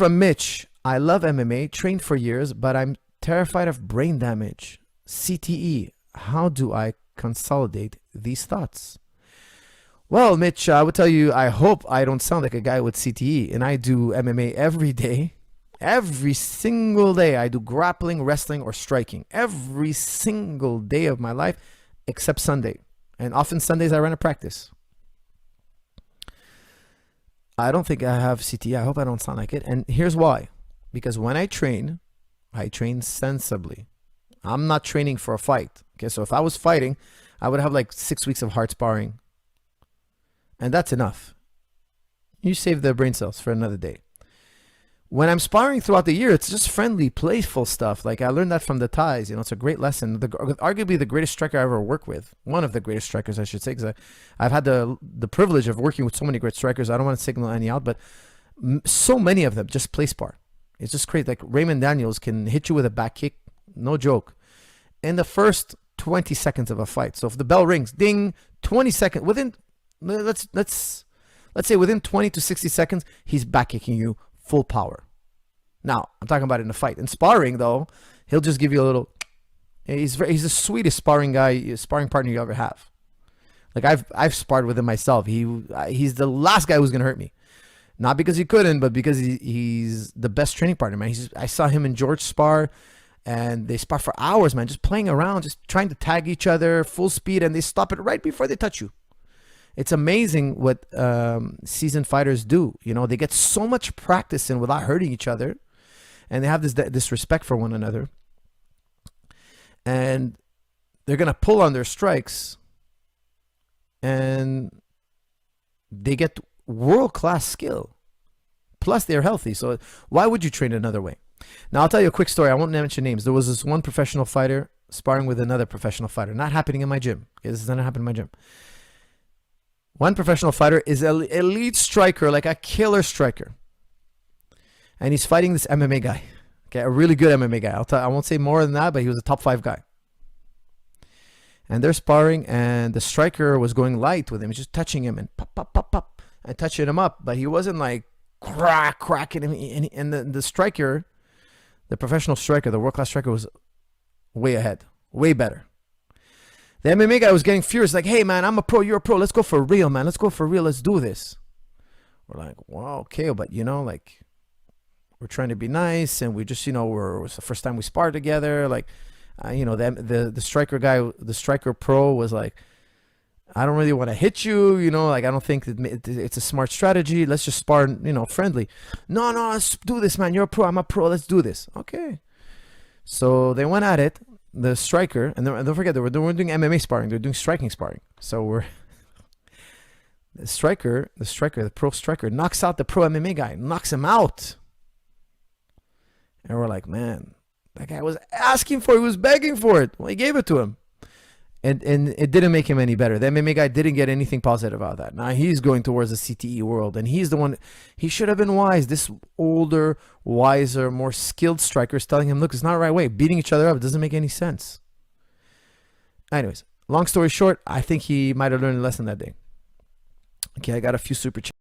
from Mitch. I love MMA, trained for years, but I'm terrified of brain damage. CTE. How do I consolidate these thoughts? Well, Mitch, I would tell you, I hope I don't sound like a guy with CTE. And I do MMA every day. Every single day. I do grappling, wrestling, or striking. Every single day of my life, except Sunday. And often Sundays I run a practice. I don't think I have CTE. I hope I don't sound like it. And here's why. Because when I train sensibly. I'm not training for a fight. Okay, so if I was fighting, I would have like 6 weeks of hard sparring. And that's enough. You save the brain cells for another day. When I'm sparring throughout the year, it's just friendly, playful stuff. Like I learned that from the Thais. You know, it's a great lesson. Arguably the greatest striker I ever worked with. One of the greatest strikers, I should say, because I've had the privilege of working with so many great strikers. I don't want to signal any out, but so many of them just play spar. It's just crazy. Like Raymond Daniels can hit you with a back kick, no joke, in the first 20 seconds of a fight. So if the bell rings, ding, 20 seconds, within, let's say within 20 to 60 seconds, he's back kicking you full power. Now, I'm talking about in a fight. In sparring, though, he'll just give you a little. He's the sweetest sparring partner you ever have. Like I've sparred with him myself. He's the last guy who's gonna hurt me, not because he couldn't, but because he's the best training partner, man. I saw him and George spar, and they spar for hours, man, just playing around, just trying to tag each other, full speed, and they stop it right before they touch you. It's amazing what seasoned fighters do. You know, they get so much practice in without hurting each other, and they have this respect for one another, and they're gonna pull on their strikes, and they get world-class skill. Plus, they're healthy. So why would you train another way? Now, I'll tell you a quick story. I won't mention names. There was this one professional fighter sparring with another professional fighter. Not happening in my gym. This doesn't happen in my gym. One professional fighter is an elite striker, like a killer striker. And he's fighting this MMA guy. Okay, a really good MMA guy. I won't say more than that, but he was a top 5 guy. And they're sparring, and the striker was going light with him. He's just touching him and pop, pop, pop, pop, and touching him up. But he wasn't like cracking him. And the striker, the professional striker, the world-class striker was way ahead, way better. The MMA guy was getting furious, like, hey, man, I'm a pro, you're a pro. Let's go for real, man. Let's go for real. Let's do this. We're like, well, okay, but, you know, like, we're trying to be nice, and we just, you know, it was the first time we sparred together. Like, you know, the striker guy, the striker pro was like, I don't really want to hit you, you know, like, I don't think it's a smart strategy. Let's just spar, you know, friendly. No, let's do this, man. You're a pro, I'm a pro. Let's do this. Okay. So they went at it. The striker, and don't forget, they were doing MMA sparring. They're doing striking sparring. So the pro striker knocks out the pro MMA guy, knocks him out. And we're like, man, that guy was asking for it. He was begging for it. Well, he gave it to him. And it didn't make him any better. The MMA guy didn't get anything positive out of that. Now he's going towards the CTE world, and he's the one. He should have been wise. This older, wiser, more skilled striker is telling him, look, it's not the right way. Beating each other up, it doesn't make any sense. Anyways, long story short, I think he might have learned a lesson that day. Okay, I got a few super chats.